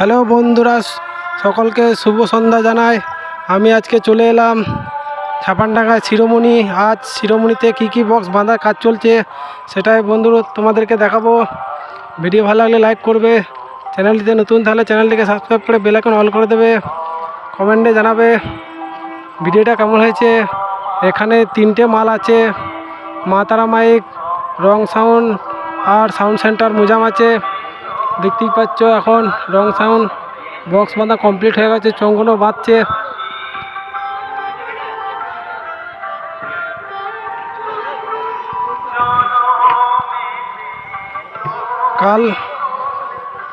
Hello বন্ধুরা, সকলকে শুভ সন্ধ্যা জানাই। আমি আজকে চলে এলাম ছাপানডাঙ্গায় শিরোমণি। আজ শিরোমণিতে কি বক্স বাঁধার কাজ চলছে সেটাই বন্ধুরা তোমাদেরকে দেখাবো। ভিডিও ভালো লাগলে লাইক করবে, চ্যানেলটিতে নতুন তাহলে চ্যানেলটিকে সাবস্ক্রাইব করে বেল আইকন অল করে দেবে, কমেন্টে জানাবে ভিডিওটা কেমন হয়েছে। এখানে 3টে মাল আছে, মা তারা মাইক, রং সাউন্ড আর সাউন্ড সেন্টার মুজাম আছে। দেখতেই পাচ্ছ এখন রং সাউন্ড বক্স বাঁধা কমপ্লিট হয়ে গেছে, চোঙগুলো বাঁধছে। কাল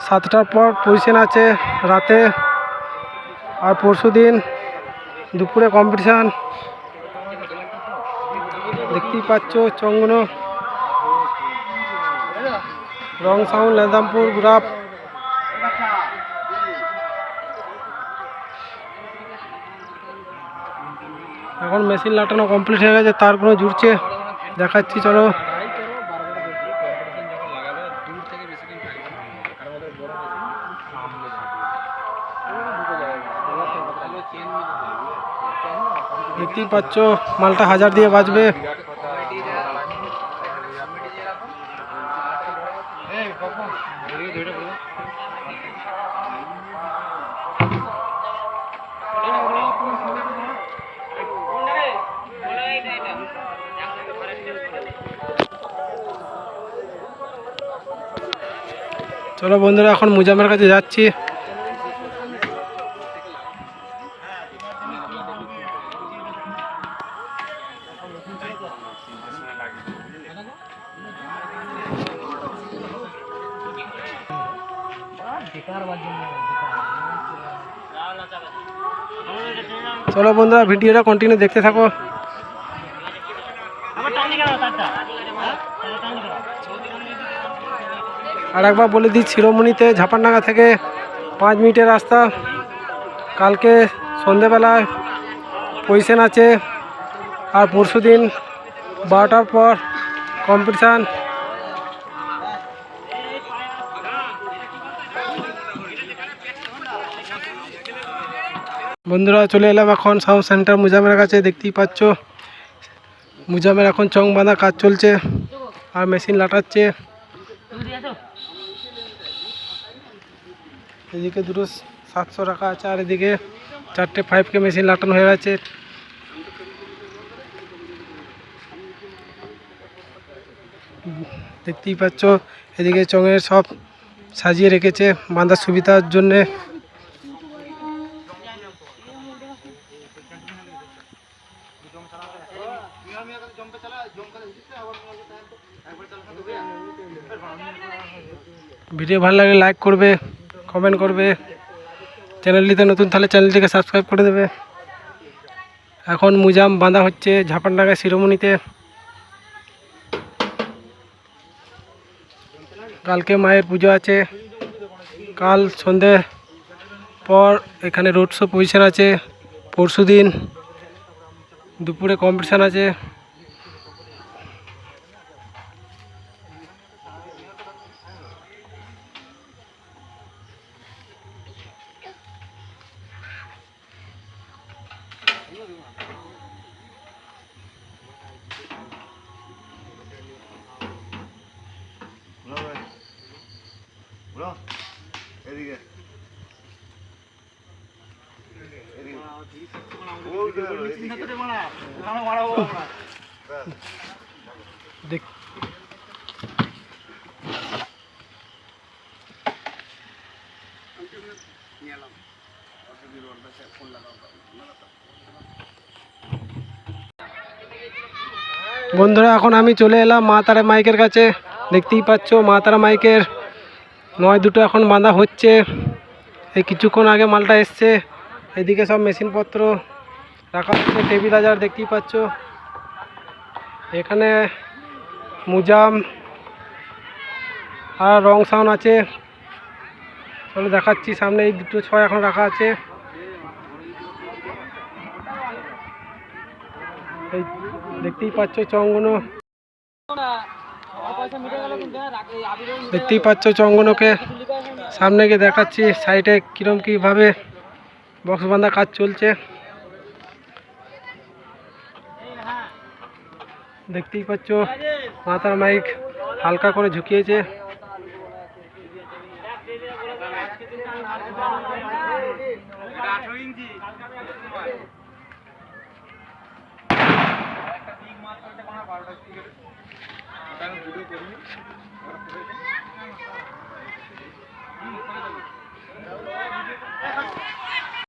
7টার পর পজিশন আছে রাতে, আর পরশু দিন দুপুরে কম্পিটিশান। দেখতেই পাচ্ছ চোঙগুলো রং সাউন্ড লেদামপুর গ্রাফ। এখন মেশিন লাটানো কমপ্লিট হয়ে গেছে, তারগুলো জুড়ছে, দেখাচ্ছি চলো। দেখতেই পাচ্ছ মালটা 1000 দিয়ে বাজবে। চলো বন্ধুরা, এখন মুজামের কাছে যাচ্ছি। চলো বন্ধুরা, ভিডিওটা কন্টিনিউ দেখতে থাকো। আর একবার বলে দিই, শিরোমণিতে ঝাপানডাঙ্গা থেকে 5 মিনিটের রাস্তা। কালকে সন্ধেবেলায় পজিশন আছে, আর পরশু দিন 12টার পর কম্পিটিশান। বন্ধুরা, চলে এলাম এখন সাউন্ড সেন্টার মুজামের কাছে। দেখতেই পাচ্ছ মুজামের এখন চং বাঁধা কাজ চলছে আর মেশিন লাটাচ্ছে। এদিকে দুটো 700 রাখা আছে, আর এদিকে 4টে 5K মেশিন লাটানো হয়ে গেছে। দেখতেই পাচ্ছ এদিকে চঙের সব সাজিয়ে রেখেছে বাঁধার সুবিধার জন্যে। ভিডিও ভালো লাগলে লাইক করবে, কমেন্ট করবে, চ্যানেলটিতে নতুন তাহলে চ্যানেলটিকে সাবস্ক্রাইব করে দেবে। এখন মুজাম বাঁধা হচ্ছে ঝাপানডাঙ্গা শিরোমণিতে। কালকে মায়ের পুজো আছে, কাল সন্ধে পর এখানে রোড শো পজিশন আছে। পরশু দিন দুপুরে কম্পিটিশান আছে। দেখ বন্ধুরা, এখন আমি চলে এলাম মা তারা মাইকের কাছে। দেখতেই পাচ্ছ মা তারা মাইকের 9-2 এখন বাঁধা হচ্ছে। এই কিছুক্ষণ আগে মালটা এসছে। এদিকে সব মেশিনপত্র রাখা হচ্ছে, টেবিলাইজার দেখতেই পাচ্ছ। এখানে মুজাম আর রং সাউন্ড আছে, চলো দেখাচ্ছি সামনে। এই দুটো 6 এখন রাখা আছে। এই দেখতেই পাচ্ছ চংগুলো। দেখতেই পাচ্ছ চঙ্গনকে সামনে গিয়ে দেখাচ্ছি সাইডে কিরম কিভাবে বক্স বাঁধা কাজ চলছে। দেখতেই পাচ্ছ মাথার মাইক হালকা করে ঝুঁকিয়েছে।